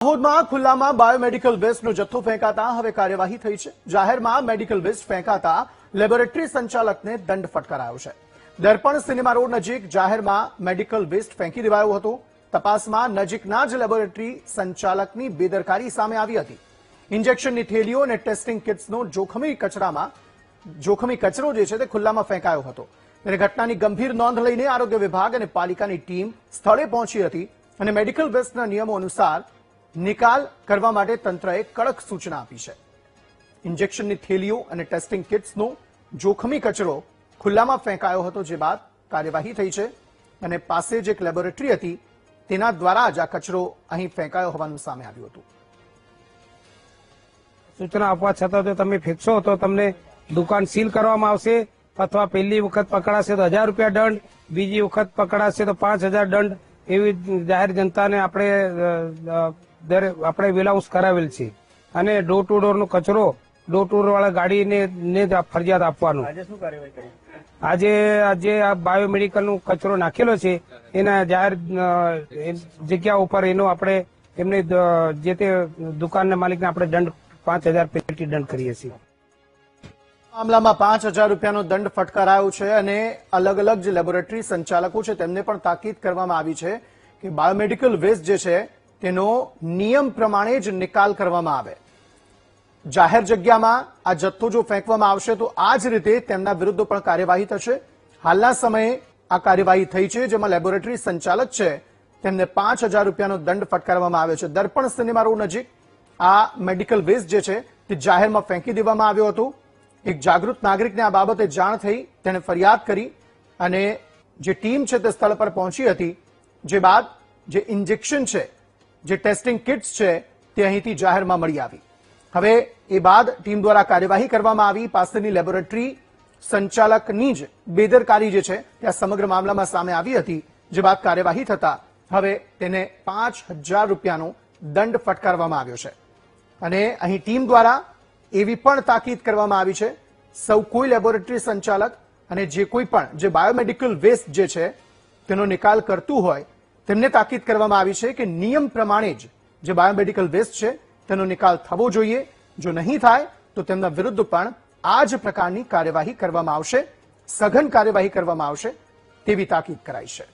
દાહોદમાં ખુલ્લામાં બાયોમેડિકલ વેસ્ટનો જથ્થો ફેંકાતા હવે કાર્યવાહી થઈ છે। જાહેરમાં મેડિકલ વેસ્ટ ફેંકાતા લેબોરેટરી સંચાલકને દંડ ફટકારાયો છે। દર્પણ સિનેમા રોડ નજીક જાહેરમાં મેડિકલ વેસ્ટ ફેંકી દેવાયો હતો। તપાસમાં નજીકના જ લેબોરેટરી સંચાલકની બેદરકારી સામે આવી હતી। ઇન્જેક્શનની થેલીઓ અને ટેસ્ટિંગ કિટ્સનો જોખમી કચરો જે છે તે ખુલ્લામાં ફેંકાયો હતો। ત્યારે ઘટનાની ગંભીર નોંધ લઈને આરોગ્ય વિભાગ અને પાલિકાની ટીમ સ્થળે પહોંચી હતી અને મેડિકલ વેસ્ટના નિયમો અનુસાર નિકાલ કરવા માટે તંત્રએ કડક સૂચના આપી છે। ઇન્જેક્શનની થેલીઓ અને ટેસ્ટિંગ કિટ્સનો જોખમી કચરો ખુલ્લામાં ફેંકાયો હતો, જે બાદ કાર્યવાહી થઈ છે અને પાસે જ એક લેબોરેટરી હતી તેના દ્વારા જ આ કચરો અહીં ફેંકાયો હોવાનું સામે આવ્યું હતું। સૂચના આપવા છતાં જો તમે ફેંકશો તો તમને દુકાન સીલ કરવામાં આવશે, અથવા પહેલી વખત પકડાશે તો 1000 રૂપિયા દંડ, બીજી વખત પકડાશે તો 5000 દંડ, એવી જાહેર જનતાને આપણે વેલાઉસ કરાવેલ છે। અને ડોર ટુ ડોર નો કચરો ડોર ટુ ડોર વાળા ગાડીને ફરજિયાત આપવાનું। આજે આ બાયોમેડિકલ નો કચરો નાખેલો છે એના જાહેર જગ્યા ઉપર એનો આપણે એમને જે તે દુકાનના માલિકને આપણે દંડ 5000 પેટી દંડ કરીએ છીએ। મામલામાં 5000 રૂપિયાનો દંડ ફટકારાયો છે અને અલગ અલગ જે લેબોરેટરી સંચાલકો છે તેમને પણ તાકીદ કરવામાં આવી છે કે બાયોમેડિકલ વેસ્ટ જે છે તેનો નિયમ પ્રમાણે જ નિકાલ કરવામાં આવે। જાહેર જગ્યામાં આ જથ્થો જો ફેંકવામાં આવશે તો આ જ રીતે તેમના વિરુદ્ધ પણ કાર્યવાહી થશે। હાલના સમયે આ કાર્યવાહી થઈ છે, જેમાં લેબોરેટરી સંચાલક છે તેમને 5000 રૂપિયાનો દંડ ફટકારવામાં આવ્યો છે। દર્પણ સિનેમા રોડ નજીક આ મેડિકલ વેસ્ટ જે છે તે જાહેરમાં ફેંકી દેવામાં આવ્યો હતો। એક જાગૃત નાગરિકને આ બાબતે જાણ થઈ, તેણે ફરિયાદ કરી અને જે ટીમ છે તે સ્થળ પર પહોંચી હતી, જે બાદ જે ઇન્જેક્શન છે, જે ટેસ્ટિંગ કિટ્સ છે તે અહીંથી જાહેરમાં મળી આવી। હવે એ બાદ ટીમ દ્વારા કાર્યવાહી કરવામાં આવી। પાસેની લેબોરેટરી સંચાલકની જ બેદરકારી જે છે તે આ સમગ્ર મામલામાં સામે આવી હતી, જે બાદ કાર્યવાહી થતા હવે તેને 5000 રૂપિયાનો દંડ ફટકારવામાં આવ્યો છે। અને અહીં ટીમ દ્વારા એવી પણ તાકીદ કરવામાં આવી છે, સૌ કોઈ લેબોરેટરી સંચાલક અને જે કોઈ પણ જે બાયોમેડિકલ વેસ્ટ જે છે તેનો નિકાલ કરતું હોય તેમને તાકીદ કરવામાં આવી છે કે નિયમ પ્રમાણે જ જે બાયોમેડિકલ વેસ્ટ છે તેનો નિકાલ થવો જોઈએ। જો નહીં થાય તો તેમના વિરુદ્ધ પણ આ જ પ્રકારની કાર્યવાહી કરવામાં આવશે, સઘન કાર્યવાહી કરવામાં આવશે તેવી તાકીદ કરાઈ છે।